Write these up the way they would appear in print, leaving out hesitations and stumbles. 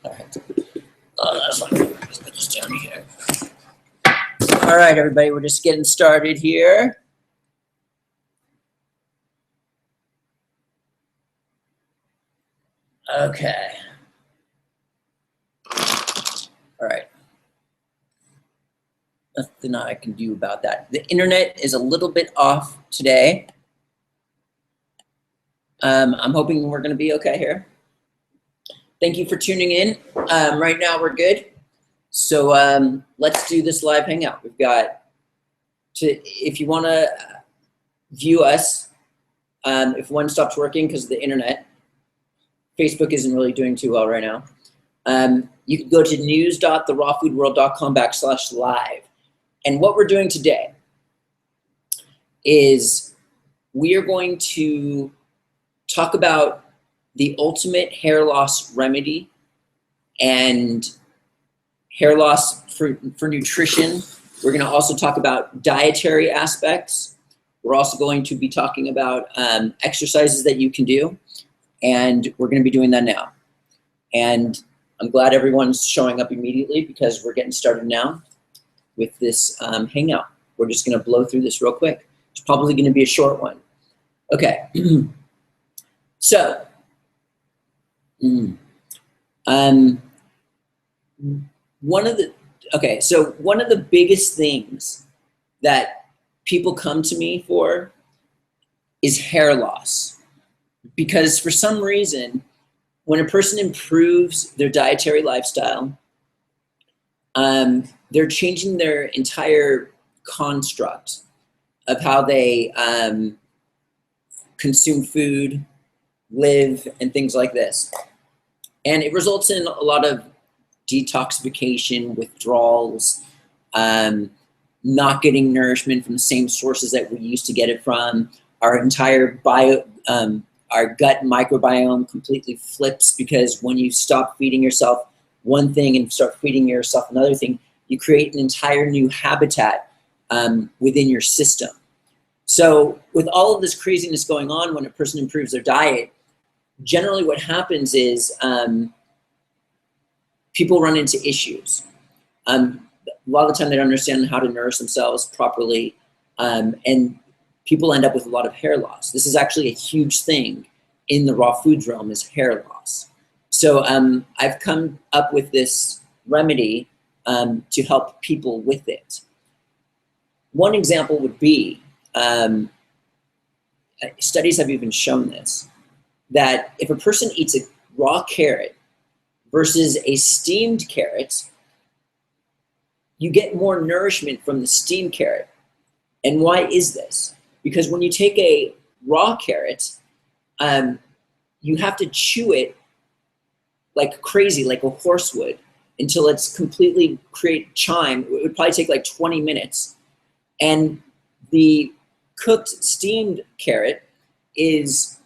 All right. Oh, that's not good. Let's put this down here. All right, everybody, we're just getting started here. Okay. All right. Nothing I can do about that. The internet is a little bit off today. I'm hoping we're going to be okay here. Thank you for tuning in. Right now we're good. So let's do this live hangout. We've got if you want to view us, if one stops working because of the internet, Facebook isn't really doing too well right now. You can go to news.therawfoodworld.com/live. And what we're doing today is we are going to talk about the ultimate hair loss remedy and hair loss for nutrition. We're going to also talk about dietary aspects. We're also going to be talking about exercises that you can do. And we're going to be doing that now. And I'm glad everyone's showing up immediately because we're getting started now with this hangout. We're just going to blow through this real quick. It's probably going to be a short one. Okay. So, one of the biggest things that people come to me for is hair loss. Because for some reason, when a person improves their dietary lifestyle, they're changing their entire construct of how they consume food, live, and things like this. And it results in a lot of detoxification, withdrawals, not getting nourishment from the same sources that we used to get it from. Our entire our gut microbiome completely flips because when you stop feeding yourself one thing and start feeding yourself another thing, you create an entire new habitat within your system. So with all of this craziness going on, when a person improves their diet, generally what happens is people run into issues. A lot of the time they don't understand how to nourish themselves properly, and people end up with a lot of hair loss. This is actually a huge thing in the raw foods realm, is hair loss. So I've come up with this remedy to help people with it. One example would be, studies have even shown this, that if a person eats a raw carrot versus a steamed carrot, you get more nourishment from the steamed carrot. And why is this? Because when you take a raw carrot, you have to chew it like crazy, like a horse would, until it's completely chime. It would probably take like 20 minutes. And the cooked steamed carrot is,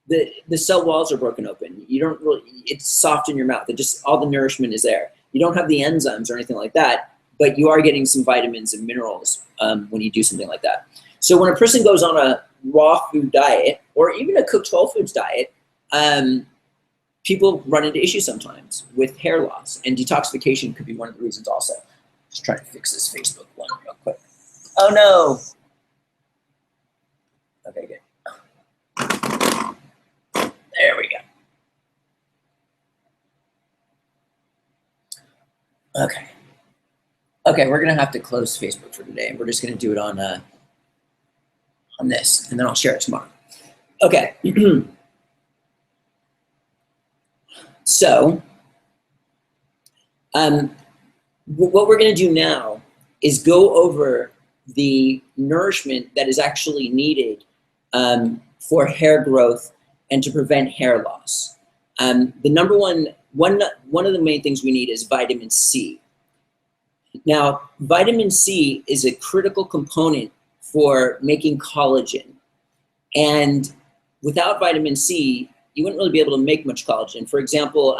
the cell walls are broken open. You don't really, it's soft in your mouth. It just, all the nourishment is there. You don't have the enzymes or anything like that, but you are getting some vitamins and minerals when you do something like that. So when a person goes on a raw food diet, or even a cooked whole foods diet, people run into issues sometimes with hair loss, and detoxification could be one of the reasons also. Just trying to fix this Facebook one real quick. Oh no. Okay, good. There we go. Okay. Okay, we're gonna have to close Facebook for today, and we're just gonna do it on this, and then I'll share it tomorrow. Okay. So, what we're going to do now is go over the nourishment that is actually needed for hair growth and to prevent hair loss. The number one of the main things we need is vitamin C. Now, vitamin C is a critical component for making collagen. And without vitamin C, you wouldn't really be able to make much collagen. For example,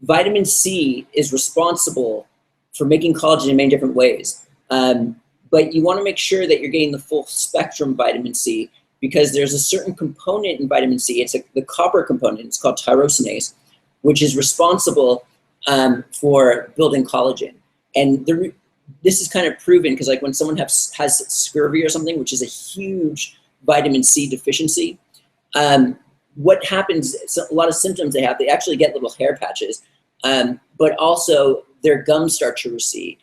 vitamin C is responsible for making collagen in many different ways. But you want to make sure that you're getting the full spectrum vitamin C, because there's a certain component in vitamin C, it's the copper component, it's called tyrosinase, which is responsible for building collagen. And this is kind of proven because like when someone has scurvy or something, which is a huge vitamin C deficiency, what happens, a lot of symptoms they have, they actually get little hair patches, but also their gums start to recede,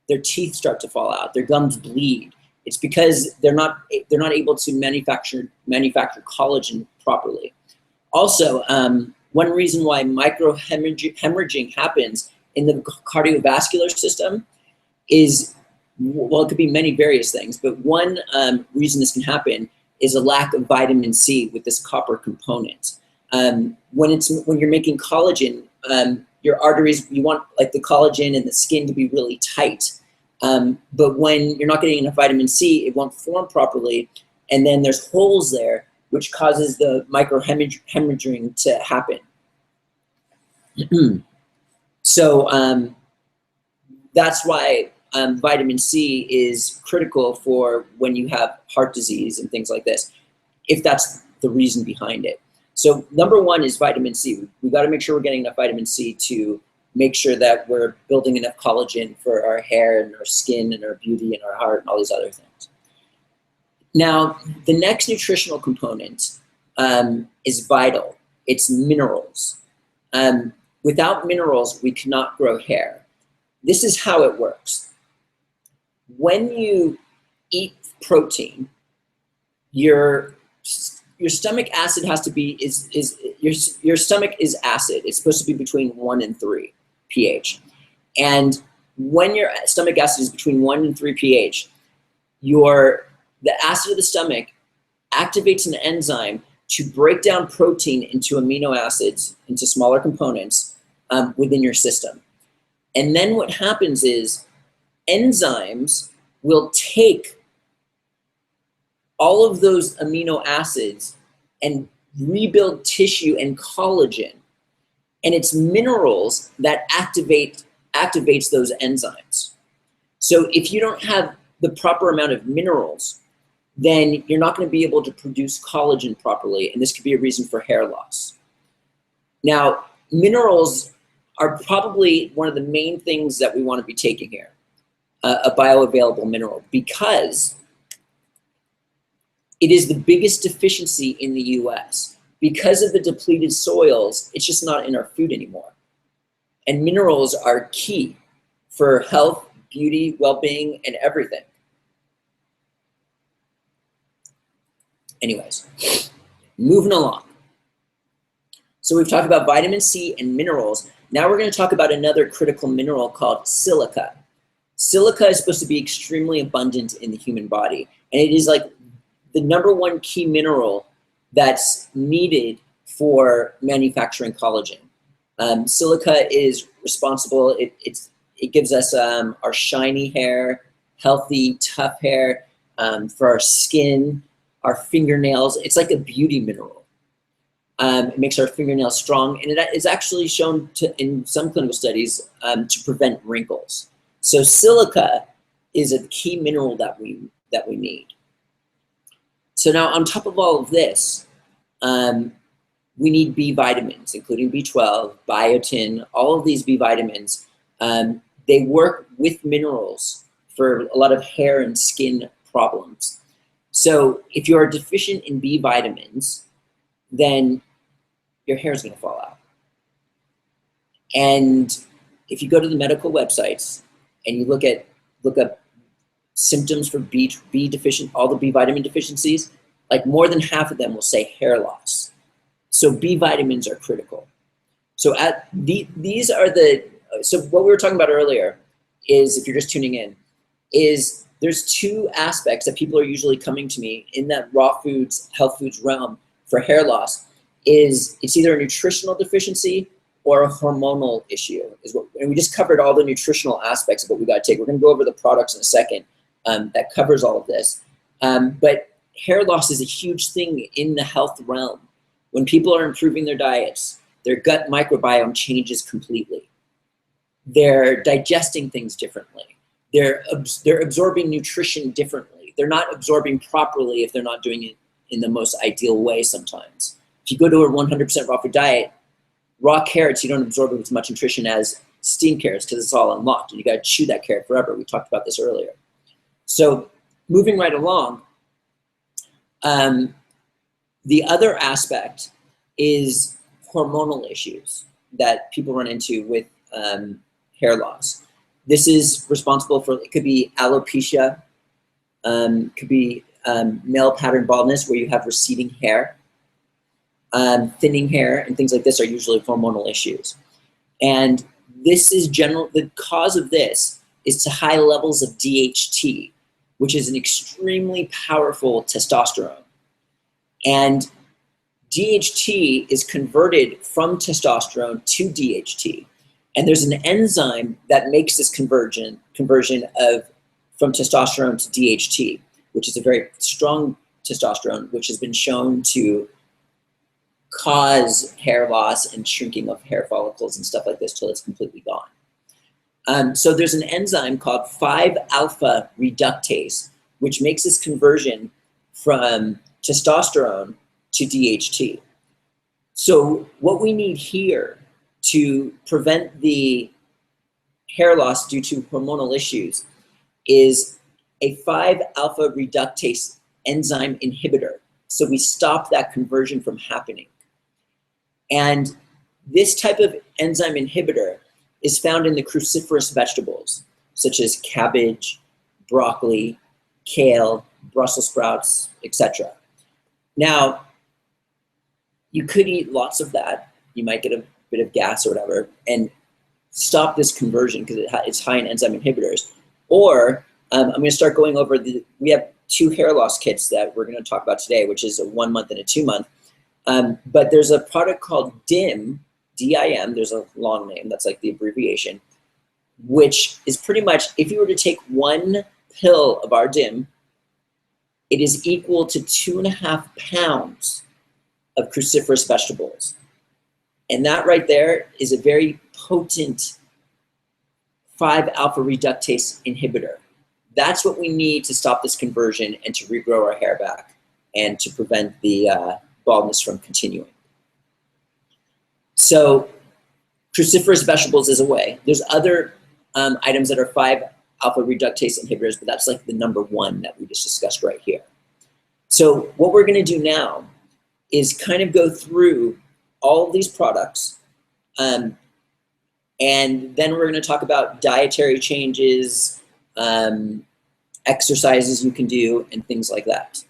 their teeth start to fall out, their gums bleed. It's because they're not able to manufacture collagen properly. Also, one reason why microhemorrhaging happens in the cardiovascular system is, well, it could be many various things, but one reason this can happen is a lack of vitamin C with this copper component. When you're making collagen, your arteries, you want like the collagen and the skin to be really tight. But when you're not getting enough vitamin C, it won't form properly. And then there's holes there, which causes the microhemorrhaging to happen. So that's why vitamin C is critical for when you have heart disease and things like this, if that's the reason behind it. So number one is vitamin C. We got to make sure we're getting enough vitamin C to make sure that we're building enough collagen for our hair and our skin and our beauty and our heart and all these other things. Now, the next nutritional component is vital. It's minerals. Without minerals, we cannot grow hair. This is how it works. When you eat protein, your stomach acid has to be, your stomach is acid. It's supposed to be between 1 and 3 pH. And when your stomach acid is between 1 and 3 pH, the acid of the stomach activates an enzyme to break down protein into amino acids, into smaller components within your system. And then what happens is enzymes will take all of those amino acids and rebuild tissue and collagen. And it's minerals that activates those enzymes. So if you don't have the proper amount of minerals, then you're not going to be able to produce collagen properly, and this could be a reason for hair loss. Now, minerals are probably one of the main things that we want to be taking here, a bioavailable mineral, because it is the biggest deficiency in the US. Because of the depleted soils, it's just not in our food anymore. And minerals are key for health, beauty, well-being, and everything. Anyways, moving along. So we've talked about vitamin C and minerals. Now we're going to talk about another critical mineral called silica. Silica is supposed to be extremely abundant in the human body, and it is like the #1 key mineral that's needed for manufacturing collagen. Silica is responsible, it gives us our shiny hair, healthy, tough hair, for our skin, our fingernails. It's like a beauty mineral. It makes our fingernails strong, and it is actually shown in some clinical studies to prevent wrinkles. So silica is a key mineral that we need. So now on top of all of this, we need B vitamins, including B12, biotin, all of these B vitamins. They work with minerals for a lot of hair and skin problems. So if you are deficient in B vitamins, then your hair is going to fall out. And if you go to the medical websites and you look up symptoms for B deficient, all the B vitamin deficiencies, like more than half of them will say hair loss. So B vitamins are critical. So these are so what we were talking about earlier is, if you're just tuning in, is there's 2 aspects that people are usually coming to me in that raw foods, health foods realm for hair loss. Is it's either a nutritional deficiency or a hormonal issue. And we just covered all the nutritional aspects of what we got to take. We're going to go over the products in a second that covers all of this. But hair loss is a huge thing in the health realm. When people are improving their diets, their gut microbiome changes completely. They're digesting things differently. They're absorbing nutrition differently. They're not absorbing properly if they're not doing it in the most ideal way sometimes. If you go to a 100% raw food diet, raw carrots, you don't absorb as much nutrition as steamed carrots because it's all unlocked and you got to chew that carrot forever. We talked about this earlier. So moving right along, the other aspect is hormonal issues that people run into with hair loss. This is responsible for, it could be alopecia, could be male pattern baldness where you have receding hair, thinning hair, and things like this are usually hormonal issues. And this is the cause of this is to high levels of DHT, which is an extremely powerful testosterone. And DHT is converted from testosterone to DHT. And there's an enzyme that makes this conversion from testosterone to DHT, which is a very strong testosterone, which has been shown to cause hair loss and shrinking of hair follicles and stuff like this till it's completely gone. So there's an enzyme called 5-alpha reductase, which makes this conversion from testosterone to DHT. So what we need here to prevent the hair loss due to hormonal issues is a 5-alpha reductase enzyme inhibitor. So we stop that conversion from happening. And this type of enzyme inhibitor is found in the cruciferous vegetables, such as cabbage, broccoli, kale, Brussels sprouts, etc. Now, you could eat lots of that. You might get a bit of gas or whatever, and stop this conversion because it's high in enzyme inhibitors. Or I'm going to start going over we have 2 hair loss kits that we're going to talk about today, which is a 1 month and a 2 month. But there's a product called DIM, D-I-M, there's a long name, that's like the abbreviation, which is pretty much, if you were to take 1 pill of our DIM, it is equal to 2.5 pounds of cruciferous vegetables. And that right there is a very potent 5-alpha reductase inhibitor. That's what we need to stop this conversion and to regrow our hair back and to prevent the baldness from continuing. So cruciferous vegetables is a way. There's other items that are 5-alpha reductase inhibitors, but that's like the number 1 that we just discussed right here. So what we're going to do now is kind of go through all of these products, and then we're going to talk about dietary changes, exercises you can do, and things like that.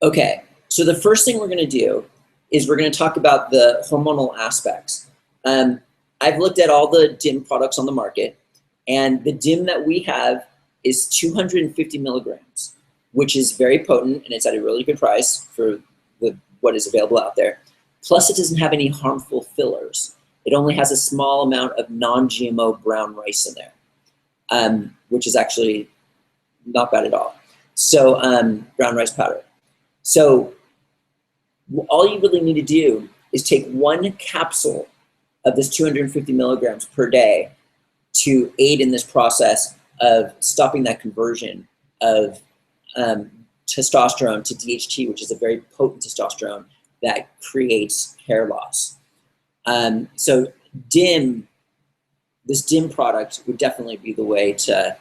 Okay, so the first thing we're going to do is we're going to talk about the hormonal aspects. I've looked at all the DIM products on the market, and the DIM that we have is 250 milligrams, which is very potent, and it's at a really good price for what is available out there. Plus, it doesn't have any harmful fillers. It only has a small amount of non-GMO brown rice in there, which is actually not bad at all. So brown rice powder. So all you really need to do is take 1 capsule of this 250 milligrams per day to aid in this process of stopping that conversion of testosterone to DHT, which is a very potent testosterone that creates hair loss. So DIM, this DIM product would definitely be the way to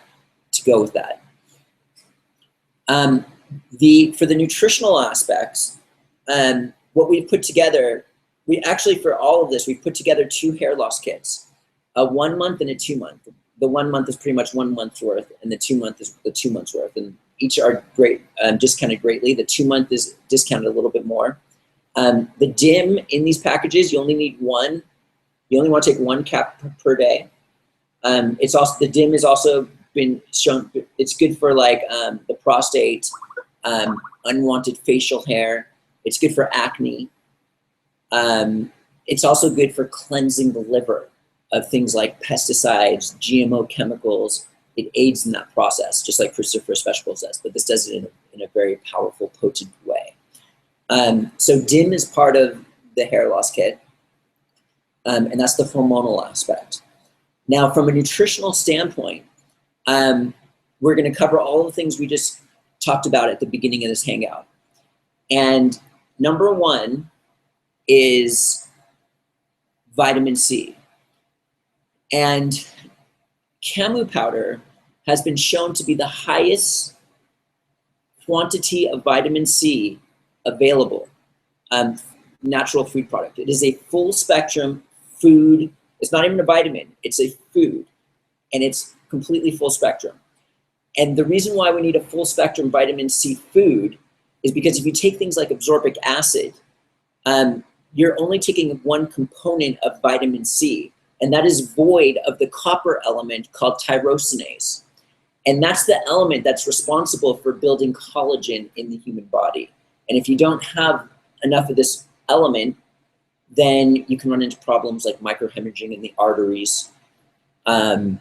go with that. For the nutritional aspects, what we've put together, we actually, for all of this, we've put together 2 hair loss kits, a 1 month and a 2 month. The 1 month is pretty much 1 month's worth, and the 2 month is the 2 months worth, and each are great, discounted greatly. The 2 month is discounted a little bit more. The DIM in these packages, you only need 1. You only want to take 1 cap per day. It's also, the DIM has also been shown, it's good for like the prostate, unwanted facial hair. It's good for acne. It's also good for cleansing the liver of things like pesticides, GMO chemicals. It aids in that process, just like cruciferous vegetables does, but this does it in a very powerful, potent way. So DIM is part of the hair loss kit, and that's the hormonal aspect. Now, from a nutritional standpoint, we're going to cover all the things we just talked about at the beginning of this hangout. And number 1 is vitamin C. And camu powder has been shown to be the highest quantity of vitamin C available, natural food product. It is a full spectrum food. It's not even a vitamin, it's a food, and it's completely full spectrum. And the reason why we need a full spectrum vitamin C food is because if you take things like absorbic acid, you're only taking one component of vitamin C, and that is void of the copper element called tyrosinase. And that's the element that's responsible for building collagen in the human body. And if you don't have enough of this element, then you can run into problems like microhemorrhaging in the arteries, and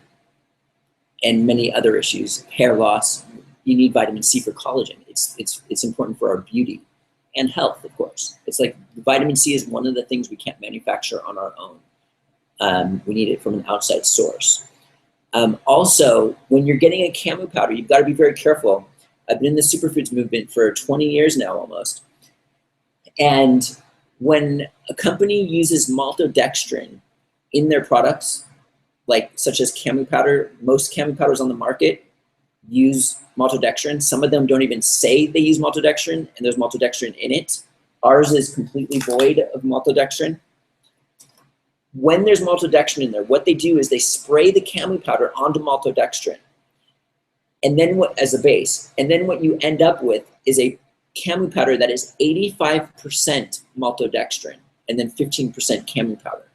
many other issues, hair loss. You need vitamin C for collagen. It's important for our beauty and health, of course. It's like vitamin C is one of the things we can't manufacture on our own. We need it from an outside source. Also, when you're getting a camu powder, you've got to be very careful. I've been in the superfoods movement for 20 years now almost. And when a company uses maltodextrin in their products, like such as camu powder, most camu powders on the market use maltodextrin. Some of them don't even say they use maltodextrin, and there's maltodextrin in it. Ours is completely void of maltodextrin. When there's maltodextrin in there, what they do is they spray the camu powder onto maltodextrin, and then as a base, and then what you end up with is a camu powder that is 85% maltodextrin and then 15% camu powder.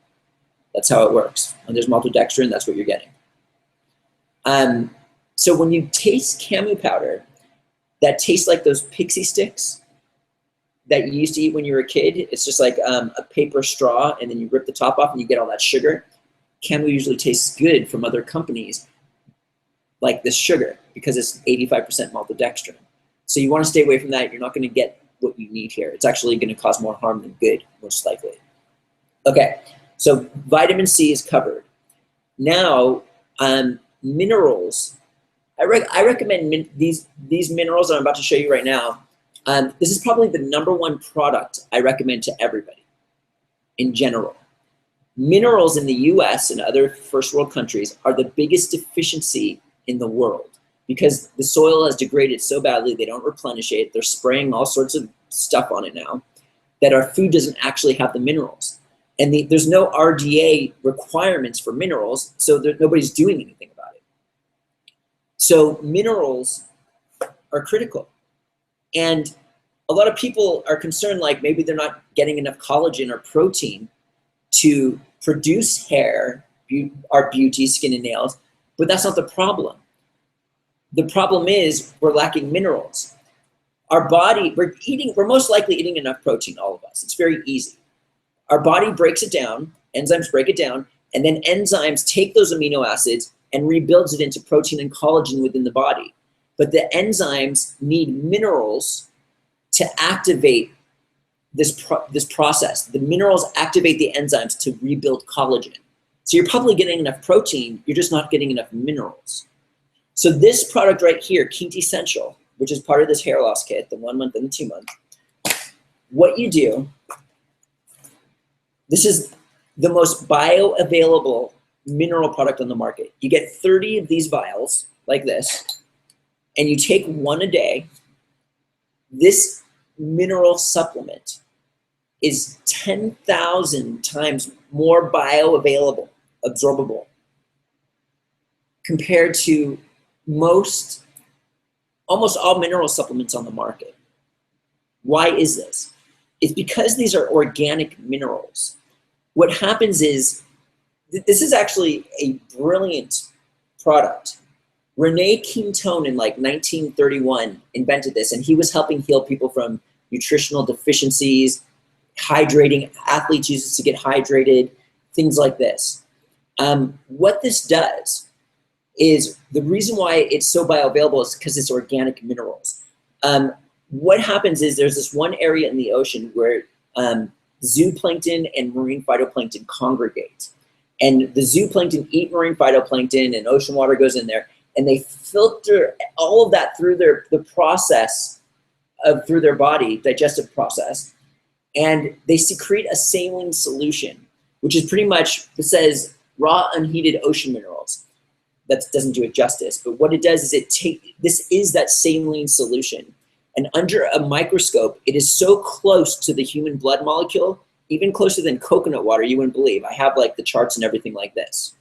That's how it works. When there's maltodextrin, that's what you're getting. So when you taste camu powder, that tastes like those pixie sticks that you used to eat when you were a kid. It's just like a paper straw, and then you rip the top off and you get all that sugar. Camu usually tastes good from other companies like this sugar because it's 85% maltodextrin. So you want to stay away from that. You're not going to get what you need here. It's actually going to cause more harm than good, most likely. Okay, so vitamin C is covered. Now, minerals. I recommend these minerals that I'm about to show you right now. This is probably the #1 product I recommend to everybody in general. Minerals in the US and other first world countries are the biggest deficiency in the world because the soil has degraded so badly, they don't replenish it. They're spraying all sorts of stuff on it now that our food doesn't actually have the minerals. And there's no RDA requirements for minerals, so nobody's doing anything about it. So minerals are critical. And a lot of people are concerned like maybe they're not getting enough collagen or protein to produce hair, our beauty, skin and nails, but that's not the problem. The problem is we're lacking minerals. Our body, we're most likely eating enough protein, all of us. It's very easy. Our body breaks it down, enzymes break it down, and then enzymes take those amino acids and rebuilds it into protein and collagen within the body. But the enzymes need minerals to activate this process. The minerals activate the enzymes to rebuild collagen. So you're probably getting enough protein, you're just not getting enough minerals. So this product right here, Keet Essential, which is part of this hair loss kit, the 1 month and the 2 month, what you do, this is the most bioavailable mineral product on the market. You get 30 of these vials like this, and you take one a day. This mineral supplement is 10,000 times more bioavailable, absorbable, compared to almost all mineral supplements on the market. Why is this? It's because these are organic minerals. What happens is, this is actually a brilliant product. Rene Quintón in like 1931 invented this, and he was helping heal people from nutritional deficiencies, hydrating, athletes use this to get hydrated, things like this. What this does is, the reason why it's so bioavailable is because it's organic minerals. What happens is there's this one area in the ocean where zooplankton and marine phytoplankton congregate. And the zooplankton eat marine phytoplankton, and ocean water goes in there, and they filter all of that through the process through their body, digestive process, and they secrete a saline solution, which is pretty much, it says raw unheated ocean minerals. That doesn't do it justice, but what it does is this is that saline solution. And under a microscope, it is so close to the human blood molecule, even closer than coconut water, you wouldn't believe. I have like the charts and everything like this.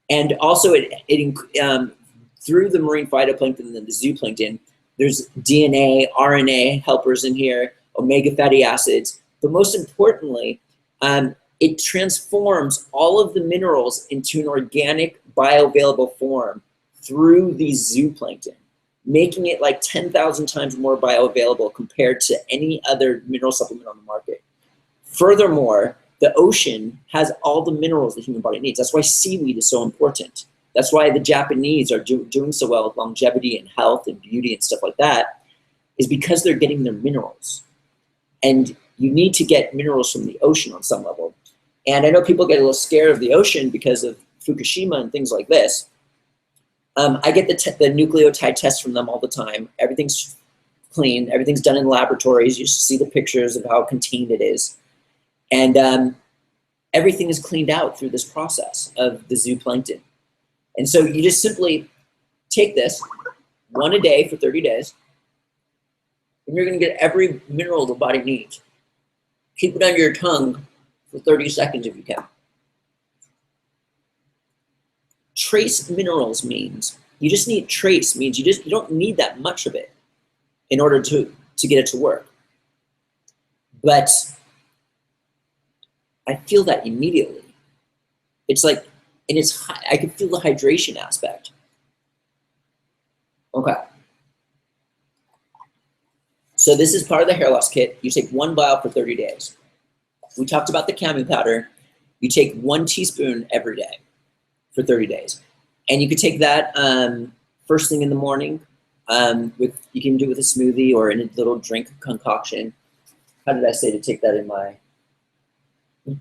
And also through the marine phytoplankton and the zooplankton, there's DNA, RNA helpers in here, omega fatty acids, but most importantly, it transforms all of the minerals into an organic bioavailable form through the zooplankton, making it like 10,000 times more bioavailable compared to any other mineral supplement on the market. Furthermore, the ocean has all the minerals the human body needs. That's why seaweed is so important. That's why the Japanese are doing so well with longevity and health and beauty and stuff like that, is because they're getting their minerals. And you need to get minerals from the ocean on some level. And I know people get a little scared of the ocean because of Fukushima and things like this. I get the nucleotide tests from them all the time. Everything's clean. Everything's done in laboratories. You see the pictures of how contained it is. And everything is cleaned out through this process of the zooplankton. And so you just simply take this one a day for 30 days, and you're going to get every mineral the body needs. Keep it under your tongue for 30 seconds if you can. Trace minerals means you just need trace, means you don't need that much of it in order to get it to work. But I feel that immediately. It's like, and I can feel the hydration aspect. Okay. So this is part of the hair loss kit. You take 1 vial for 30 days. We talked about the camu powder. You take 1 teaspoon every day for 30 days. And you could take that first thing in the morning. You can do it with a smoothie or in a little drink concoction. How did I say to take that in my,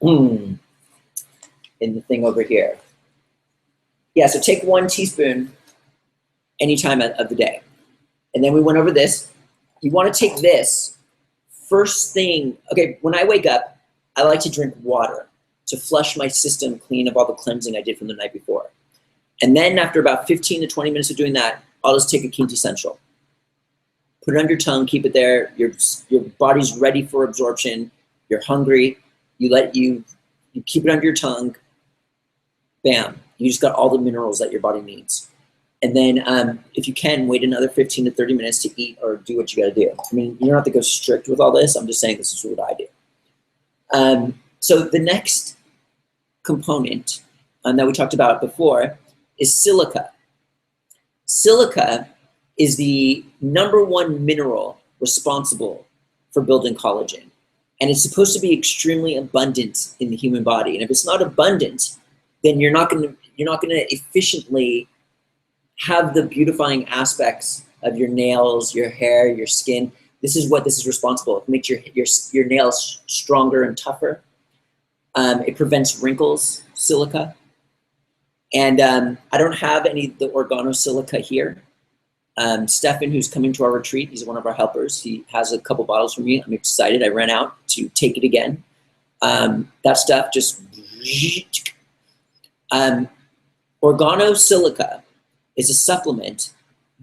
in the thing over here? Yeah, so take 1 teaspoon any time of the day. And then we went over this. You want to take this first thing. Okay, when I wake up, I like to drink water to flush my system clean of all the cleansing I did from the night before. And then after about 15 to 20 minutes of doing that, I'll just take a quintessential. Put it under your tongue, keep it there. Your body's ready for absorption. You're hungry. You keep it under your tongue. Bam. You just got all the minerals that your body needs. And then if you can, wait another 15 to 30 minutes to eat or do what you got to do. I mean, you don't have to go strict with all this. I'm just saying this is what I do. So the next component that we talked about before is silica. Silica is the #1 mineral responsible for building collagen. And it's supposed to be extremely abundant in the human body. And if it's not abundant, then you're not going to efficiently have the beautifying aspects of your nails, your hair, your skin. This is what this is responsible. It makes your nails stronger and tougher. It prevents wrinkles, silica. And I don't have any of the organosilica here. Stefan, who's coming to our retreat, he's one of our helpers. He has a couple bottles from me. I'm excited. I ran out to take it again. That stuff just... organosilica is a supplement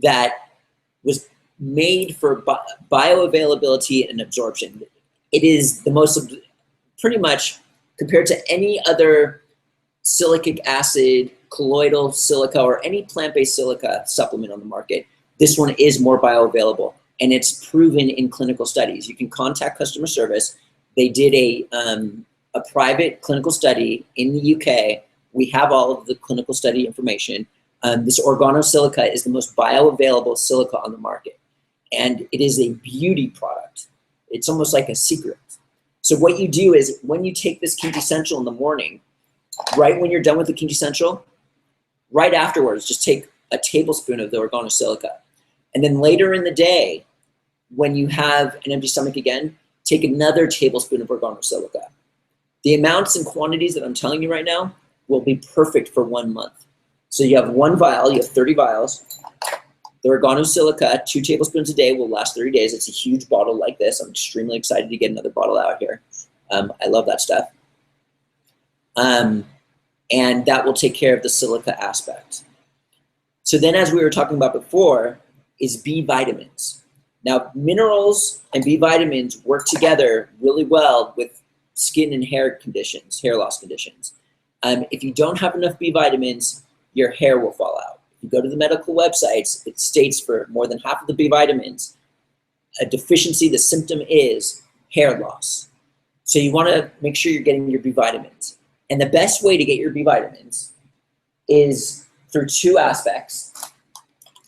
that was made for bioavailability and absorption. It is the most, pretty much compared to any other silicic acid, colloidal silica, or any plant-based silica supplement on the market, this one is more bioavailable, and it's proven in clinical studies. You can contact customer service. They did a private clinical study in the UK. We have all of the clinical study information. This organosilica is the most bioavailable silica on the market, and it is a beauty product. It's almost like a secret. So what you do is when you take this quintessential in the morning, right when you're done with the quintessential, right afterwards, just take a tablespoon of the organosilica. And then later in the day, when you have an empty stomach again, take another tablespoon of organosilica. The amounts and quantities that I'm telling you right now will be perfect for 1 month. So you have 1 vial, you have 30 vials. The organosilica, 2 tablespoons a day, will last 30 days. It's a huge bottle like this. I'm extremely excited to get another bottle out here. I love that stuff. and that will take care of the silica aspect. So then, as we were talking about before, is B vitamins. Now, minerals and B vitamins work together really well with skin and hair conditions, hair loss conditions. If you don't have enough B vitamins, your hair will fall out. If you go to the medical websites, it states for more than half of the B vitamins, a deficiency, the symptom is hair loss. So you want to make sure you're getting your B vitamins. And the best way to get your B vitamins is through two aspects.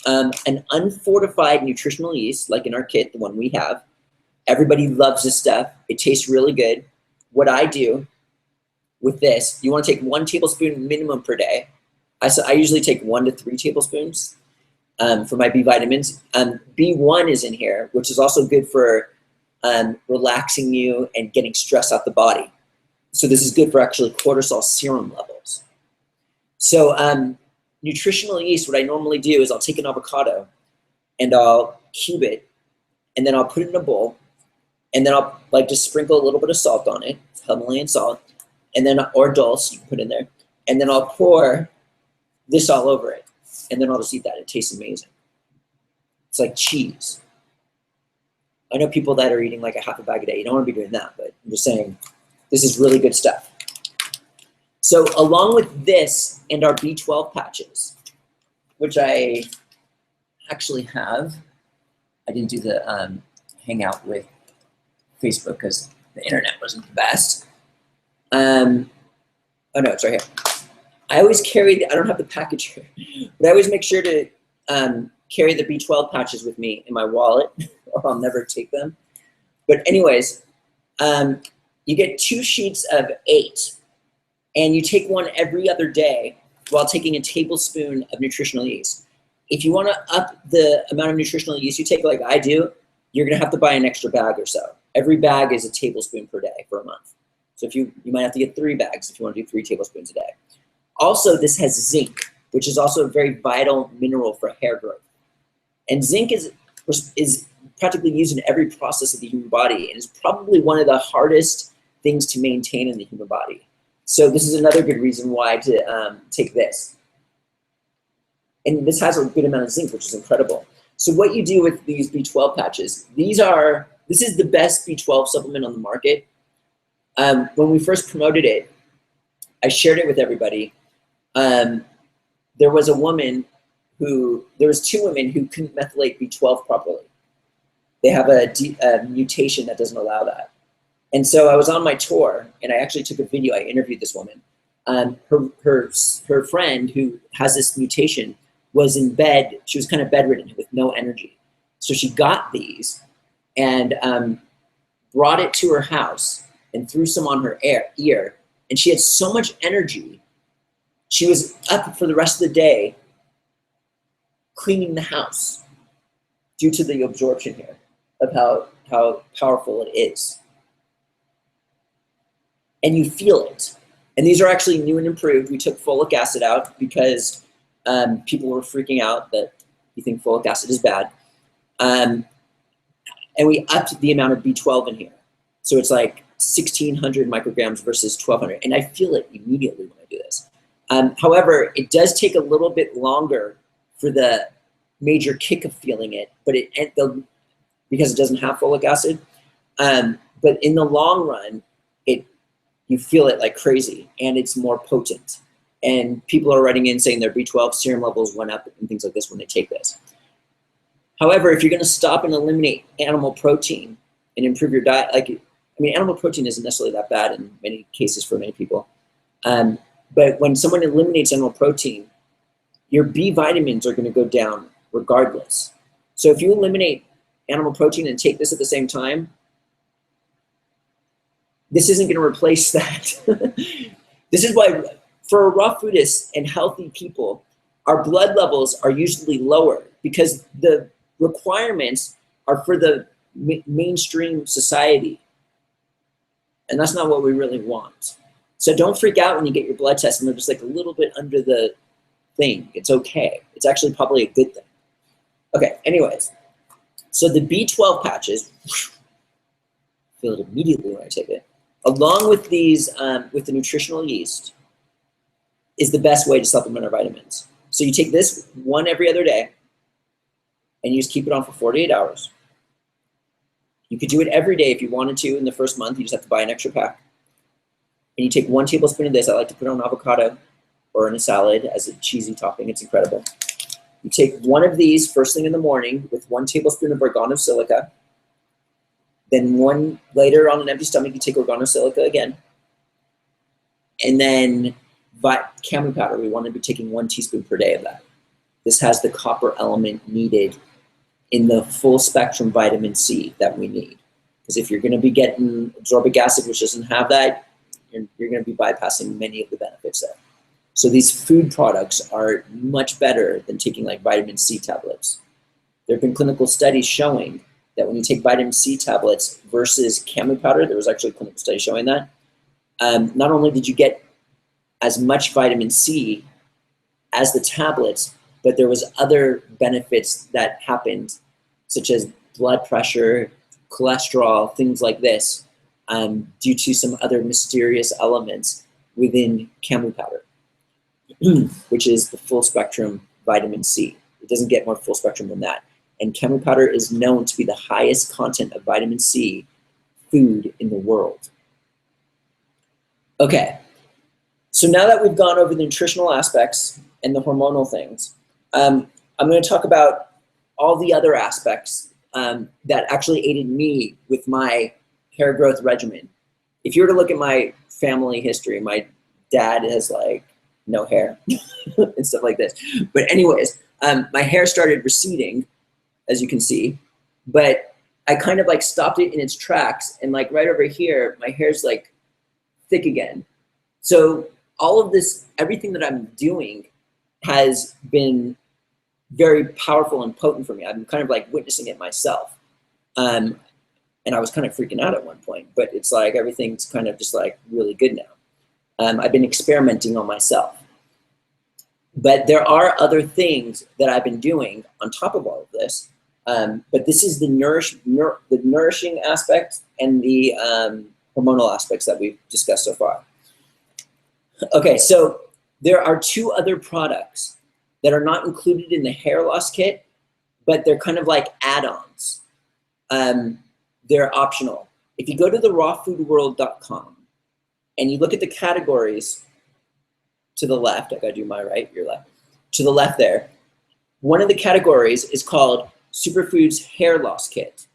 An unfortified nutritional yeast, like in our kit, the one we have. Everybody loves this stuff. It tastes really good. What I do with this, you want to take 1 tablespoon minimum per day. I usually take 1 to 3 tablespoons for my B vitamins. B1 is in here, which is also good for relaxing you and getting stress out the body. So this is good for actually cortisol serum levels. So nutritional yeast, what I normally do is I'll take an avocado and I'll cube it, and then I'll put it in a bowl, and then I'll just sprinkle a little bit of salt on it, Himalayan salt, and then, or dulse, you can put in there, and then I'll pour this all over it, and then I'll just eat that. It tastes amazing. It's like cheese. I know people that are eating like a half a bag a day. You don't want to be doing that, but I'm just saying this is really good stuff. So along with this and our B12 patches, which I actually have, I didn't do the hangout with Facebook because the internet wasn't the best. Oh no, it's right here. I always carry, I don't have the package here, but I always make sure to carry the B12 patches with me in my wallet or I'll never take them. But anyways, you get 2 sheets of 8. And you take one every other day while taking a tablespoon of nutritional yeast. If you want to up the amount of nutritional yeast you take like I do, you're going to have to buy an extra bag or so. Every bag is a tablespoon per day for a month. So if you might have to get 3 bags if you want to do 3 tablespoons a day. Also, this has zinc, which is also a very vital mineral for hair growth. And zinc is practically used in every process of the human body and is probably one of the hardest things to maintain in the human body. So this is another good reason why to take this. And this has a good amount of zinc, which is incredible. So what you do with these B12 patches, this is the best B12 supplement on the market. When we first promoted it, I shared it with everybody. There was 2 women who couldn't methylate B12 properly. They have a mutation that doesn't allow that. And so I was on my tour, and I actually took a video. I interviewed this woman. Her friend who has this mutation was in bed. She was kind of bedridden with no energy. So she got these and brought it to her house and threw some on her ear. And she had so much energy. She was up for the rest of the day cleaning the house due to the absorption here of how powerful it is. And you feel it. And these are actually new and improved. We took folic acid out because people were freaking out that you think folic acid is bad. And we upped the amount of B12 in here. So it's like 1,600 micrograms versus 1,200. And I feel it immediately when I do this. However, it does take a little bit longer for the major kick of feeling it, but because it doesn't have folic acid. But in the long run, you feel it like crazy, and it's more potent. And people are writing in saying their B12 serum levels went up and things like this when they take this. However, if you're going to stop and eliminate animal protein and improve your diet, animal protein isn't necessarily that bad in many cases for many people. But when someone eliminates animal protein, your B vitamins are going to go down regardless. So if you eliminate animal protein and take this at the same time, this isn't going to replace that. This is why for raw foodists and healthy people, our blood levels are usually lower because the requirements are for the mainstream society. And that's not what we really want. So don't freak out when you get your blood test and they're just like a little bit under the thing. It's okay. It's actually probably a good thing. Okay, anyways. So the B12 patches, feel it immediately when I take it. along with these, with the nutritional yeast, is the best way to supplement our vitamins. So you take this one every other day, and you just keep it on for 48 hours. You could do it every day if you wanted to in the first month. You just have to buy an extra pack. And you take 1 tablespoon of this. I like to put it on avocado or in a salad as a cheesy topping. It's incredible. You take one of these first thing in the morning with 1 tablespoon of organosilica. Then one later on an empty stomach, you take organosilica again. And then camu powder, we want to be taking 1 teaspoon per day of that. This has the copper element needed in the full spectrum vitamin C that we need. Because if you're going to be getting ascorbic acid, which doesn't have that, you're going to be bypassing many of the benefits there. So these food products are much better than taking like vitamin C tablets. There have been clinical studies showing that when you take vitamin C tablets versus camu powder, there was actually a clinical study showing that, not only did you get as much vitamin C as the tablets, but there was other benefits that happened, such as blood pressure, cholesterol, things like this, due to some other mysterious elements within camu powder, which is the full spectrum vitamin C. It doesn't get more full spectrum than that. And camu powder is known to be the highest content of vitamin C food in the world. Okay, so now that we've gone over the nutritional aspects and the hormonal things, I'm going to talk about all the other aspects that actually aided me with my hair growth regimen. If you were to look at my family history, my dad has like no hair and stuff like this. But anyways, my hair started receding, as you can see, but I kind of like stopped it in its tracks, and like right over here, my hair's like thick again. So all of this, everything that I'm doing has been very powerful and potent for me. I'm kind of like witnessing it myself. And I was kind of freaking out at one point, but it's like everything's kind of just like really good now. I've been experimenting on myself. But there are other things that I've been doing on top of all of this. But this is the nourishing aspect and the hormonal aspects that we've discussed so far. Okay, so there are 2 other products that are not included in the hair loss kit, but they're kind of like add-ons. They're optional. If you go to the rawfoodworld.com and you look at the categories to the left, I gotta do my right, your left, to the left there, one of the categories is called Superfoods Hair Loss Kit.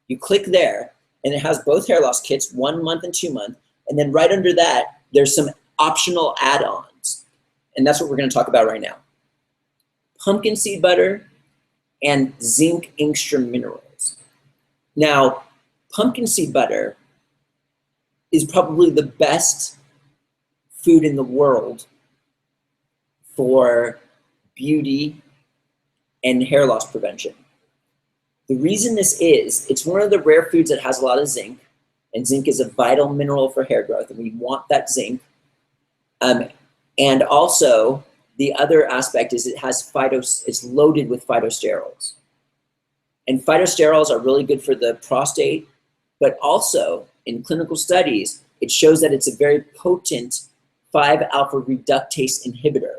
You click there, and it has both hair loss kits, 1 month and 2 month, and then right under that, there's some optional add-ons, and that's what we're gonna talk about right now. Pumpkin seed butter and zinc extra minerals. Now, pumpkin seed butter is probably the best food in the world for beauty and hair loss prevention. The reason this is, it's one of the rare foods that has a lot of zinc, and zinc is a vital mineral for hair growth, and we want that zinc. And also, the other aspect is it's loaded with phytosterols. And phytosterols are really good for the prostate, but also in clinical studies, it shows that it's a very potent 5-alpha reductase inhibitor.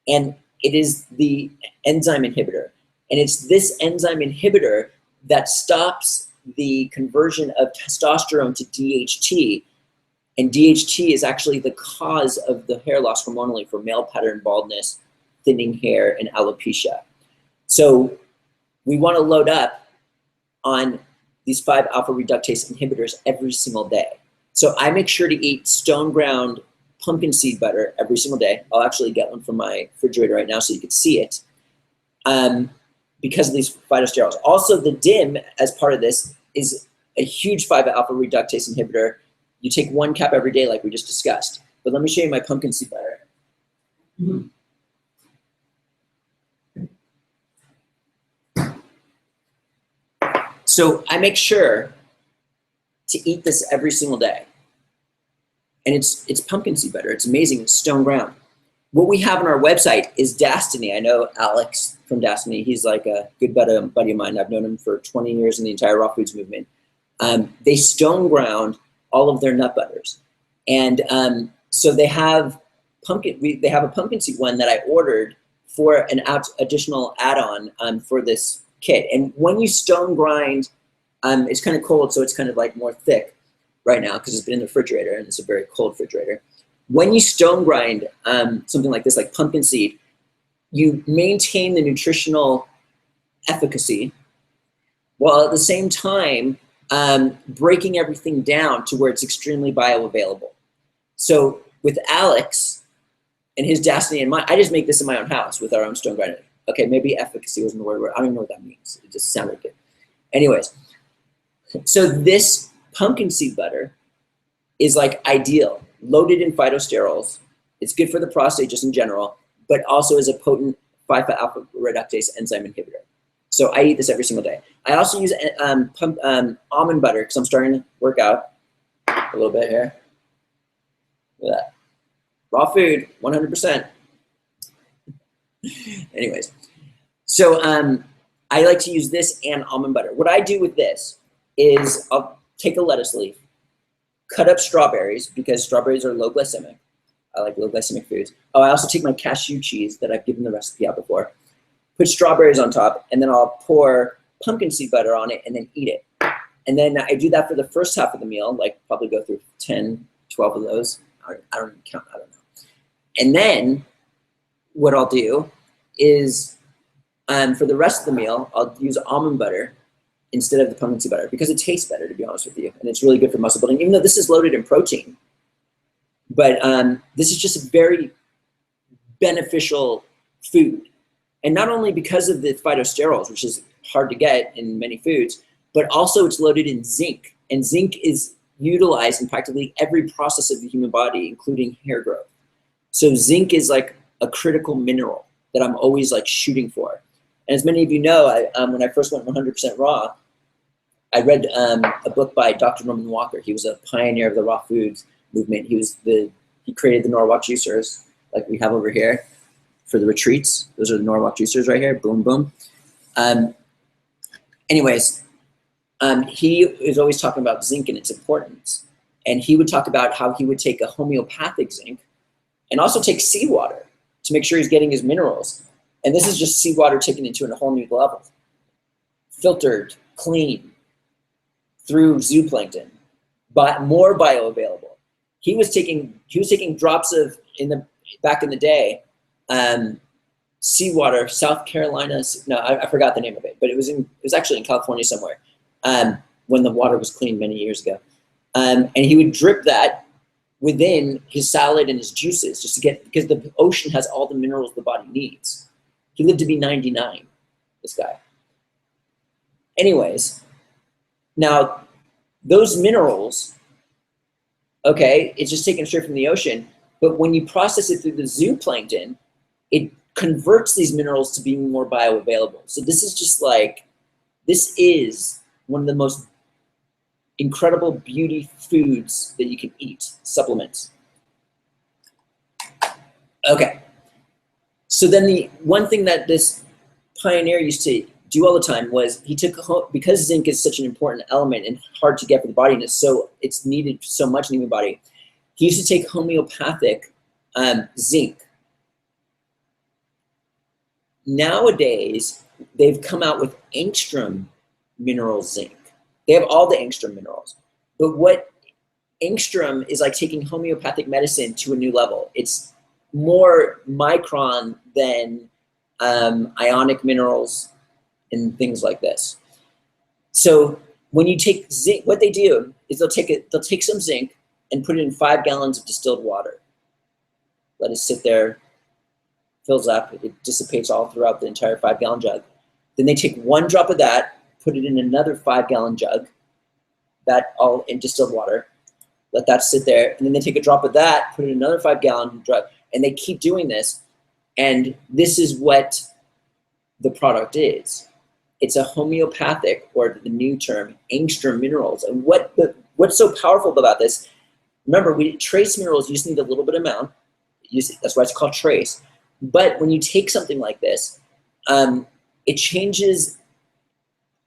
And it is the enzyme inhibitor. And it's this enzyme inhibitor that stops the conversion of testosterone to DHT. And DHT is actually the cause of the hair loss hormonally for male pattern baldness, thinning hair, and alopecia. So we want to load up on these 5-alpha reductase inhibitors every single day. So I make sure to eat stone ground pumpkin seed butter every single day. I'll actually get one from my refrigerator right now so you can see it, because of these phytosterols. Also, the DIM, as part of this, is a huge 5-alpha reductase inhibitor. You take 1 cap every day like we just discussed. But let me show you my pumpkin seed butter. So I make sure to eat this every single day. And it's pumpkin seed butter. It's amazing. It's stone ground. What we have on our website is Dastiny. I know Alex from Dastiny. He's like a good buddy of mine. I've known him for 20 years in the entire raw foods movement. They stone ground all of their nut butters. And so they have they have a pumpkin seed one that I ordered for an additional add-on for this kit. And when you stone grind, it's kind of cold, so it's kind of like more thick right now because it's been in the refrigerator and it's a very cold refrigerator. When you stone grind something like this, like pumpkin seed, you maintain the nutritional efficacy while at the same time breaking everything down to where it's extremely bioavailable. So with Alex and his destiny in mind, I just make this in my own house with our own stone grinder. Okay, maybe efficacy wasn't the word. I don't even know what that means. It just sounded good. Anyways, so this pumpkin seed butter is like ideal, loaded in phytosterols. It's good for the prostate just in general, but also is a potent 5-alpha reductase enzyme inhibitor. So I eat this every single day. I also use almond butter because I'm starting to work out a little bit here. Look at that. Raw food, 100%. Anyways, so I like to use this and almond butter. What I do with this is I'll take a lettuce leaf, cut up strawberries because strawberries are low glycemic. I like low glycemic foods. Oh, I also take my cashew cheese that I've given the recipe out before, put strawberries on top, and then I'll pour pumpkin seed butter on it and then eat it. And then I do that for the first half of the meal, like probably go through 10, 12 of those. I don't even count, I don't know. And then what I'll do is for the rest of the meal, I'll use almond butter instead of the pumpkin seed butter because it tastes better, to be honest with you. And it's really good for muscle building, even though this is loaded in protein. But this is just a very beneficial food. And not only because of the phytosterols, which is hard to get in many foods, but also it's loaded in zinc. And zinc is utilized in practically every process of the human body, including hair growth. So zinc is like a critical mineral that I'm always like shooting for. And as many of you know, when I first went 100% raw, I read a book by Dr. Norman Walker. He was a pioneer of the raw foods movement. He created the Norwalk juicers, like we have over here for the retreats. Those are the Norwalk juicers right here. Boom, boom. Anyways, he is always talking about zinc and its importance. And he would talk about how he would take a homeopathic zinc and also take seawater to make sure he's getting his minerals. And this is just seawater taken into a whole new level. Filtered, clean, through zooplankton, but more bioavailable. He was taking drops of, back in the day, seawater, South Carolina, no, I forgot the name of it, but it was actually in California somewhere when the water was clean many years ago. And he would drip that within his salad and his juices just to get, because the ocean has all the minerals the body needs. He lived to be 99, this guy. Anyways, now those minerals, okay, it's just taken straight from the ocean, but when you process it through the zooplankton, it converts these minerals to being more bioavailable. So this is just like, this is one of the most incredible beauty foods that you can eat, supplements. Okay, so then the one thing that this pioneer used to do all the time was he took, because zinc is such an important element and hard to get for the body and it's needed so much in the human body, he used to take homeopathic zinc. Nowadays, they've come out with angstrom mineral zinc. They have all the angstrom minerals. But what angstrom is like taking homeopathic medicine to a new level. It's more micron than ionic minerals and things like this. So when you take zinc, what they do is they'll take some zinc and put it in 5 gallons of distilled water. Let it sit there, fills up, it dissipates all throughout the entire 5-gallon jug. Then they take 1 drop of that, put it in another 5-gallon jug, that all in distilled water, let that sit there, and then they take a drop of that, put it in another 5-gallon jug, and they keep doing this. And this is what the product is. It's a homeopathic, or the new term, angstrom minerals. And what's so powerful about this, remember, trace minerals, you just need a little bit amount. That's why it's called trace. But when you take something like this, it changes,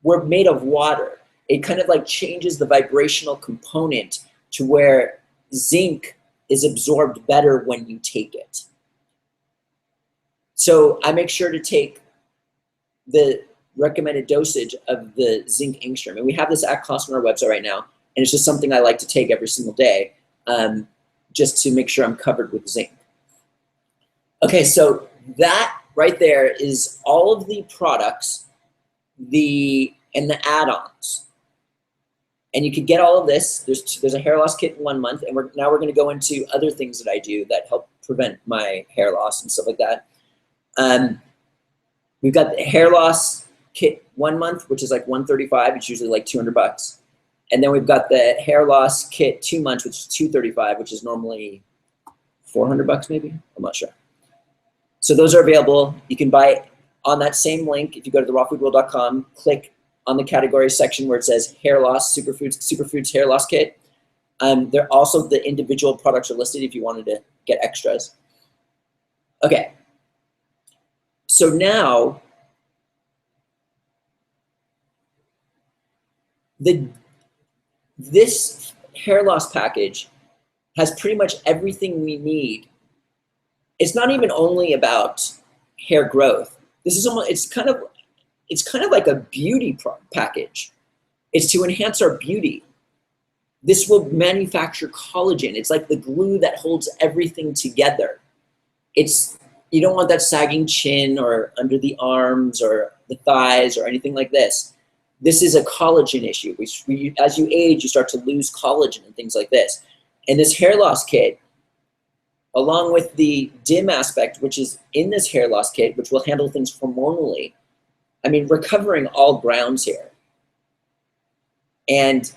we're made of water. It kind of like changes the vibrational component to where zinc is absorbed better when you take it. So I make sure to take the recommended dosage of the zinc angstrom. And we have this at cost on our website right now. And it's just something I like to take every single day, just to make sure I'm covered with zinc. Okay, so that right there is all of the products and the add-ons. And you can get all of this. There's a hair loss kit in 1 month, and now we're going to go into other things that I do that help prevent my hair loss and stuff like that. We've got the hair loss kit 1 month, which is like $135. It's usually like $200. And then we've got the hair loss kit 2 months, which is $235, which is normally $400 maybe. I'm not sure. So those are available. You can buy it on that same link. If you go to therawfoodworld.com, click on the category section where it says hair loss, superfoods hair loss kit. They're also, the individual products are listed if you wanted to get extras. Okay. So now, this hair loss package has pretty much everything we need. It's not even only about hair growth. This is almost, it's kind of like a beauty package. It's to enhance our beauty. This will manufacture collagen. It's like the glue that holds everything together. You don't want that sagging chin or under the arms or the thighs or anything like this. This is a collagen issue. As you age, you start to lose collagen and things like this. And this hair loss kit, along with the DIM aspect, which is in this hair loss kit, which will handle things hormonally, I mean, we're covering all grounds here. And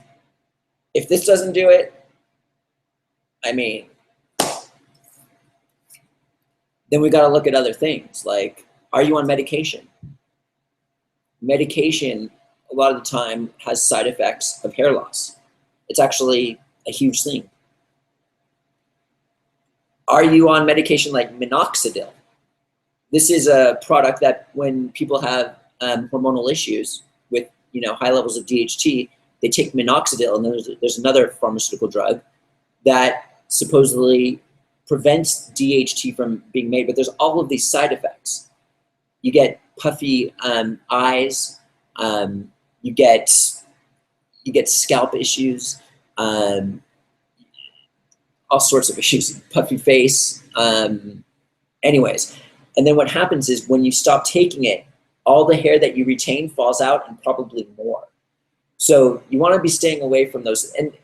if this doesn't do it, I mean, then we got to look at other things. Like, are you on medication? Medication, a lot of the time, has side effects of hair loss. It's actually a huge thing. Are you on medication like minoxidil? This is a product that when people have hormonal issues with high levels of DHT, they take minoxidil, and there's another pharmaceutical drug that supposedly prevents DHT from being made, but there's all of these side effects. You get puffy eyes, you get scalp issues, all sorts of issues, puffy face, anyways. And then what happens is when you stop taking it, all the hair that you retain falls out and probably more. So you want to be staying away from those. And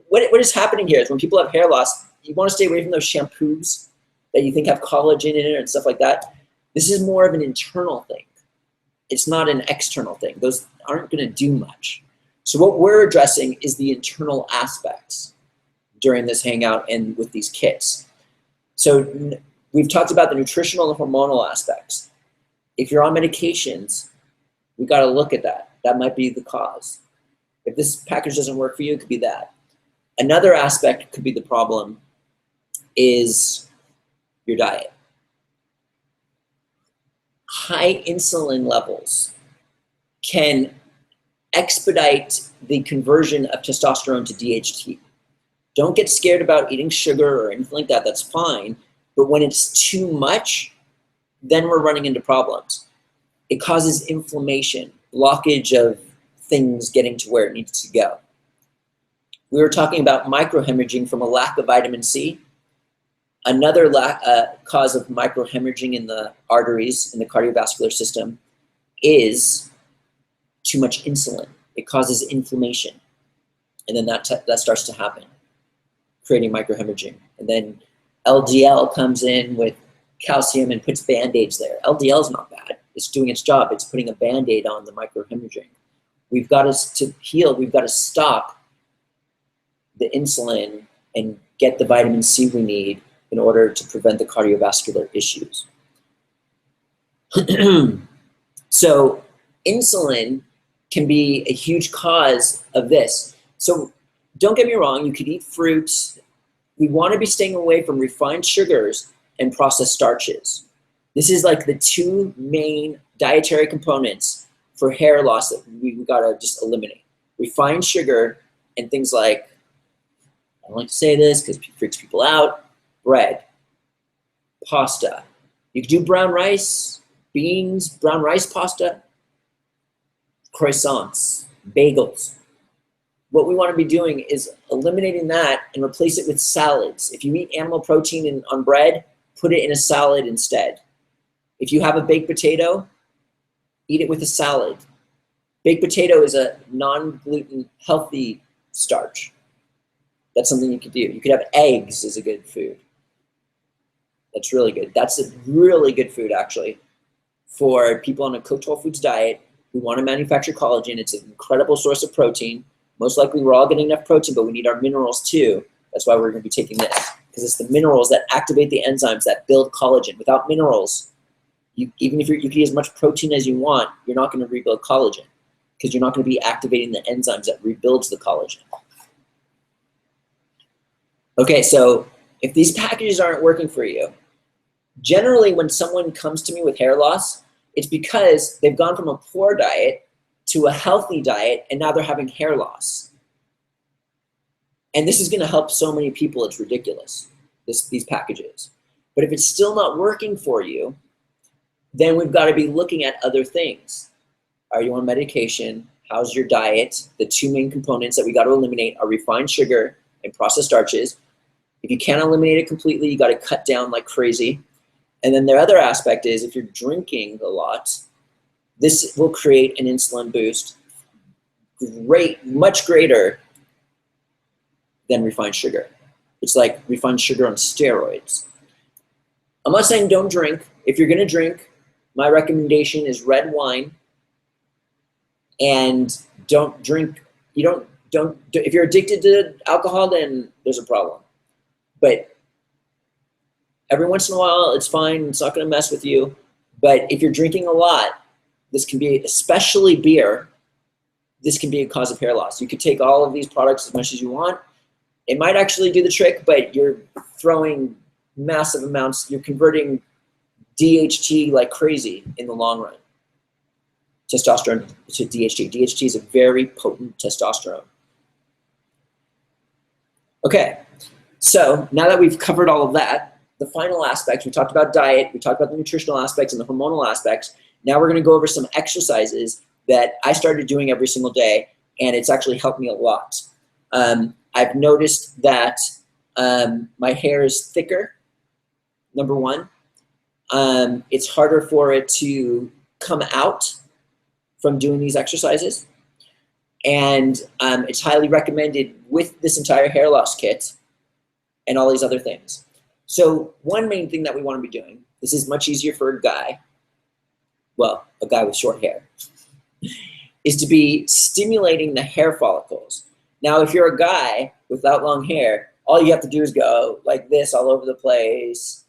what is happening here is when people have hair loss, you want to stay away from those shampoos that you think have collagen in it and stuff like that. This is more of an internal thing. It's not an external thing. Those aren't going to do much. So what we're addressing is the internal aspects during this hangout and with these kits. So we've talked about the nutritional and hormonal aspects. If you're on medications, we got to look at that. That might be the cause. If this package doesn't work for you, it could be that. Another aspect could be the problem is your diet. High insulin levels can expedite the conversion of testosterone to DHT. Don't get scared about eating sugar or anything like that. That's fine. But when it's too much, then we're running into problems. It causes inflammation, blockage of things getting to where it needs to go. We were talking about microhemorrhaging from a lack of vitamin C. Another cause of microhemorrhaging in the arteries, in the cardiovascular system, is too much insulin. It causes inflammation. And then that starts to happen, creating microhemorrhaging. And then LDL comes in with calcium and puts Band-Aids there. LDL is not bad. It's doing its job. It's putting a Band-Aid on the microhemorrhaging. We've got to heal. We've got to stop the insulin and get the vitamin C we need in order to prevent the cardiovascular issues. So insulin can be a huge cause of this. So don't get me wrong, you could eat fruits. We want to be staying away from refined sugars and processed starches. This is like the two main dietary components for hair loss that we gotta just eliminate. Refined sugar and things like I don't like to say this because it freaks people out. Bread, pasta. You could do brown rice, beans, brown rice pasta, croissants, bagels. What we want to be doing is eliminating that and replace it with salads. If you eat animal protein on bread, put it in a salad instead. If you have a baked potato, eat it with a salad. Baked potato is a non-gluten healthy starch. That's something you could do. You could have eggs as a good food. That's really good. That's a really good food actually for people on a cooked whole foods diet who want to manufacture collagen. It's an incredible source of protein. Most likely we're all getting enough protein, but we need our minerals too. That's why we're going to be taking this, because it's the minerals that activate the enzymes that build collagen. Without minerals, even if you can eat as much protein as you want, you're not going to rebuild collagen because you're not going to be activating the enzymes that rebuilds the collagen. Okay, so if these packages aren't working for you, generally when someone comes to me with hair loss, it's because they've gone from a poor diet to a healthy diet, and now they're having hair loss. And this is going to help so many people, it's ridiculous, these packages. But if it's still not working for you, then we've got to be looking at other things. Are you on medication? How's your diet? The two main components that we got to eliminate are refined sugar and processed starches. If you can't eliminate it completely, you got to cut down like crazy. And then the other aspect is if you're drinking a lot, this will create an insulin boost, much greater than refined sugar. It's like refined sugar on steroids. I'm not saying don't drink. If you're gonna drink, my recommendation is red wine, and don't drink, if you're addicted to alcohol, then there's a problem. But every once in a while, it's fine, it's not gonna mess with you. But if you're drinking a lot, this can be, especially beer, this can be a cause of hair loss. You could take all of these products as much as you want. It might actually do the trick, but you're throwing massive amounts, you're converting DHT like crazy in the long run. Testosterone to DHT. DHT is a very potent testosterone. Okay, so now that we've covered all of that, the final aspects, we talked about diet, we talked about the nutritional aspects and the hormonal aspects. Now we're going to go over some exercises that I started doing every single day, and it's actually helped me a lot. I've noticed that my hair is thicker, number one. It's harder for it to come out from doing these exercises. And it's highly recommended with this entire hair loss kit and all these other things. So one main thing that we want to be doing, this is much easier for a guy, well, a guy with short hair, is to be stimulating the hair follicles. Now, if you're a guy without long hair, all you have to do is go like this all over the place,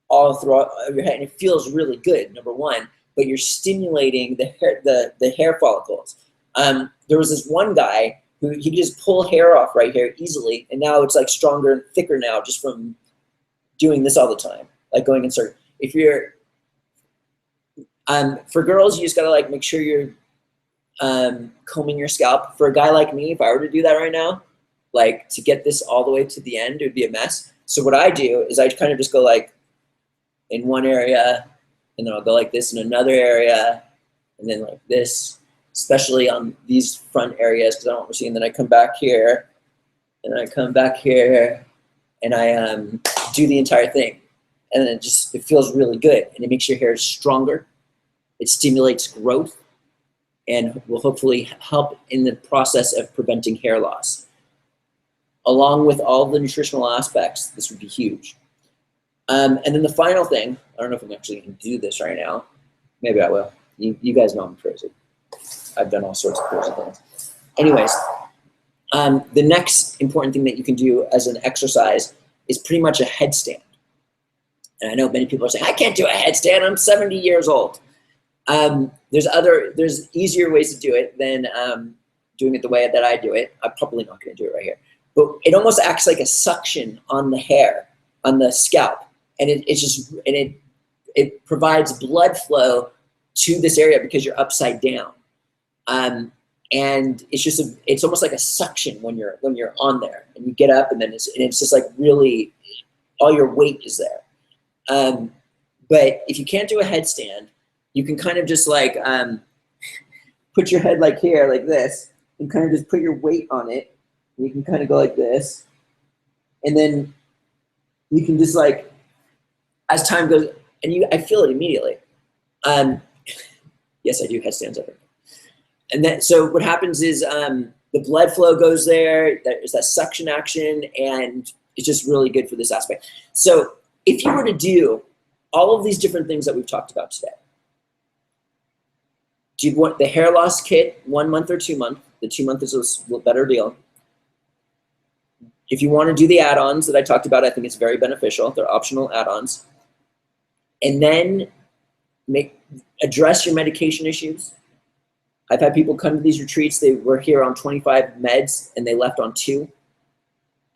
all throughout your head, and it feels really good, number one, but you're stimulating the hair follicles. There was this one guy who he could just pull hair off right here easily, and now it's like stronger and thicker now just from doing this all the time, like going in circles. If you're, for girls, you just gotta like make sure you're combing your scalp. For a guy like me, if I were to do that right now, like to get this all the way to the end, it would be a mess. So what I do is I kind of just go like in one area, and then I'll go like this in another area, and then like this, especially on these front areas because I don't want to see. And then I come back here, and I come back here, and I do the entire thing. And it feels really good, and it makes your hair stronger. It stimulates growth and will hopefully help in the process of preventing hair loss. Along with all the nutritional aspects, this would be huge. And then the final thing, I don't know if I'm actually going to do this right now. Maybe I will. You guys know I'm crazy. I've done all sorts of crazy things. Anyways, the next important thing that you can do as an exercise is pretty much a headstand. And I know many people are saying, I can't do a headstand, I'm 70 years old. There's easier ways to do it than doing it the way that I do it. I'm probably not going to do it right here. But it almost acts like a suction on the hair, on the scalp. And it provides blood flow to this area because you're upside down. And and it's just it's almost like a suction when you're on there, and you get up, and then it's just like really all your weight is there. But if you can't do a headstand, you can kind of just like put your head like here, like this, and kind of just put your weight on it. And you can kind of go like this, and then you can just like, as time goes, and I feel it immediately. Yes, I do headstands every day. And then, so what happens is the blood flow goes there, there's that suction action, and it's just really good for this aspect. So if you were to do all of these different things that we've talked about today, do you want the hair loss kit 1 month or 2 month? The 2 month is a better deal. If you want to do the add-ons that I talked about, I think it's very beneficial. They're optional add-ons. And then address your medication issues. I've had people come to these retreats, they were here on 25 meds and they left on 2.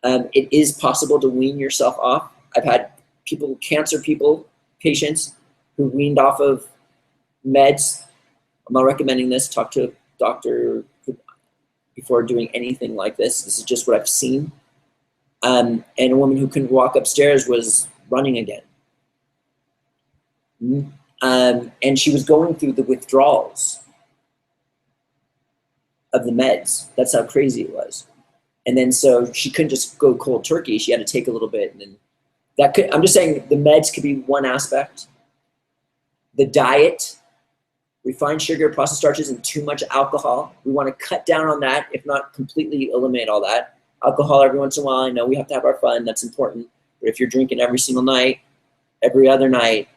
It is possible to wean yourself off. I've had cancer patients who weaned off of meds. I'm not recommending this. Talk to a doctor before doing anything like this. This is just what I've seen. And a woman who couldn't walk upstairs was running again. And she was going through the withdrawals of the meds. That's how crazy it was. And then so she couldn't just go cold turkey. She had to take a little bit. And then I'm just saying the meds could be one aspect. The diet, refined sugar, processed starches, and too much alcohol. We want to cut down on that, if not completely eliminate all that. Alcohol every once in a while, I know we have to have our fun, that's important. But if you're drinking every single night, every other night,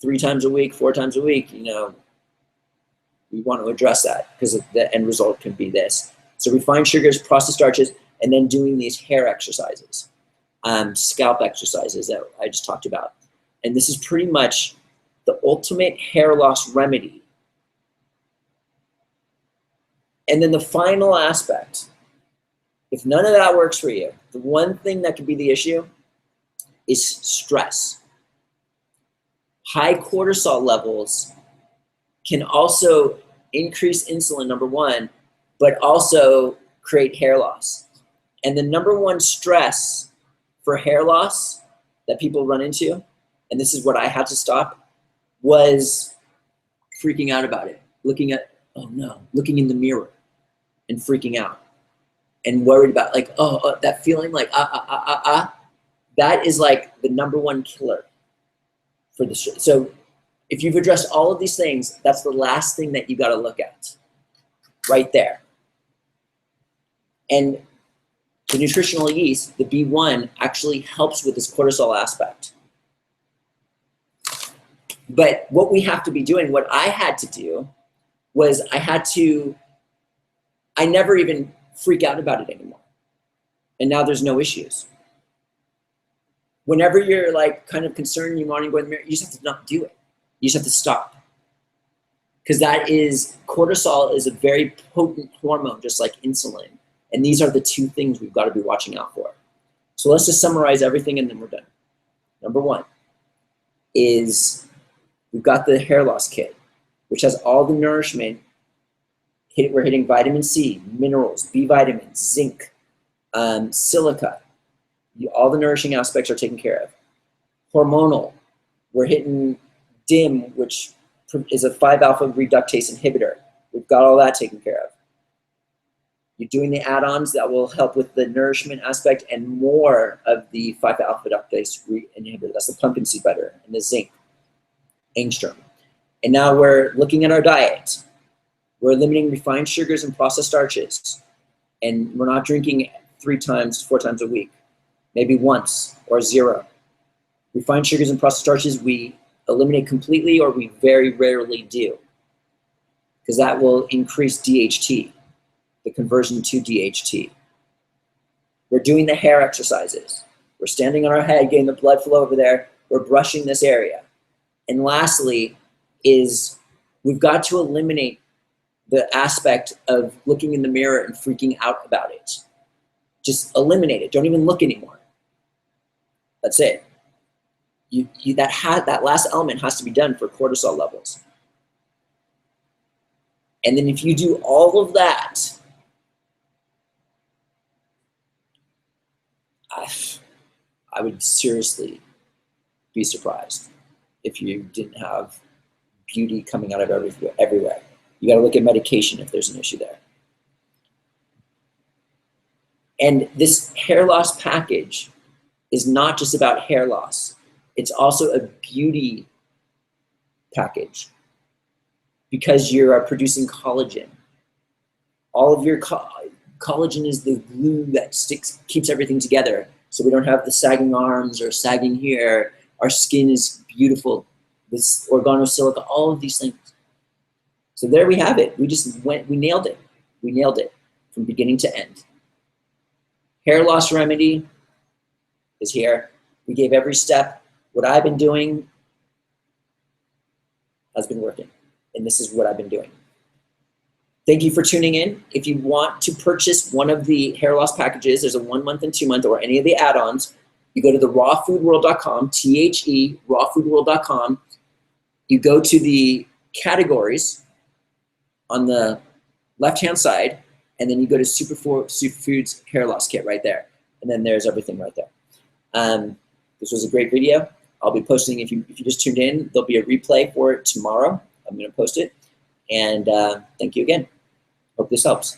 3 times a week, 4 times a week, we want to address that because the end result can be this. So refined sugars, processed starches, and then doing these hair exercises, scalp exercises that I just talked about. And this is pretty much the ultimate hair loss remedy. And then the final aspect, if none of that works for you, the one thing that could be the issue is stress. High cortisol levels can also increase insulin, number one, but also create hair loss. And the number one stress for hair loss that people run into, and this is what I had to stop, was freaking out about it. Looking in the mirror and freaking out and worried about like, that feeling like, that is like the number one killer for the stress. So if you've addressed all of these things, that's the last thing that you got to look at right there. And the nutritional yeast, the B1, actually helps with this cortisol aspect. But what we have to be doing, what I had to do, was I never even freak out about it anymore. And now there's no issues. Whenever you're like kind of concerned, you want to go in the mirror, you just have to not do it. You just have to stop. Because cortisol is a very potent hormone, just like insulin. And these are the 2 things we've got to be watching out for. So let's just summarize everything and then we're done. Number 1 is we've got the hair loss kit, which has all the nourishment. We're hitting vitamin C, minerals, B vitamins, zinc, silica. All the nourishing aspects are taken care of. Hormonal, we're hitting DIM, which is a 5-alpha reductase inhibitor. We've got all that taken care of. You're doing the add-ons that will help with the nourishment aspect and more of the 5-alpha reductase inhibitor. That's the pumpkin seed butter and the zinc, angstrom. And now we're looking at our diet. We're eliminating refined sugars and processed starches. And we're not drinking 3 times, 4 times a week. Maybe once or 0. Refined sugars and processed starches we eliminate completely or we very rarely do. Because that will increase DHT, the conversion to DHT. We're doing the hair exercises. We're standing on our head, getting the blood flow over there. We're brushing this area. And lastly is we've got to eliminate the aspect of looking in the mirror and freaking out about it. Just eliminate it. Don't even look anymore. That's it. That last element has to be done for cortisol levels. And then if you do all of that, I would seriously be surprised if you didn't have beauty coming out of everywhere. You got to look at medication if there's an issue there. And this hair loss package is not just about hair loss. It's also a beauty package because you're producing collagen. All of your collagen is the glue that keeps everything together. So we don't have the sagging arms or sagging hair. Our skin is beautiful. This organosilica, all of these things. So there we have it. We nailed it. We nailed it from beginning to end. Hair loss remedy is here. We gave every step. What I've been doing has been working. And this is what I've been doing. Thank you for tuning in. If you want to purchase one of the hair loss packages, there's a 1 month and 2 month or any of the add-ons, you go to the rawfoodworld.com, THE, rawfoodworld.com. You go to the categories on the left-hand side, and then you go to Superfoods hair loss kit right there. And then there's everything right there. This was a great video. I'll be posting, if you just tuned in, there'll be a replay for it tomorrow. I'm gonna post it. And thank you again. Hope this helps.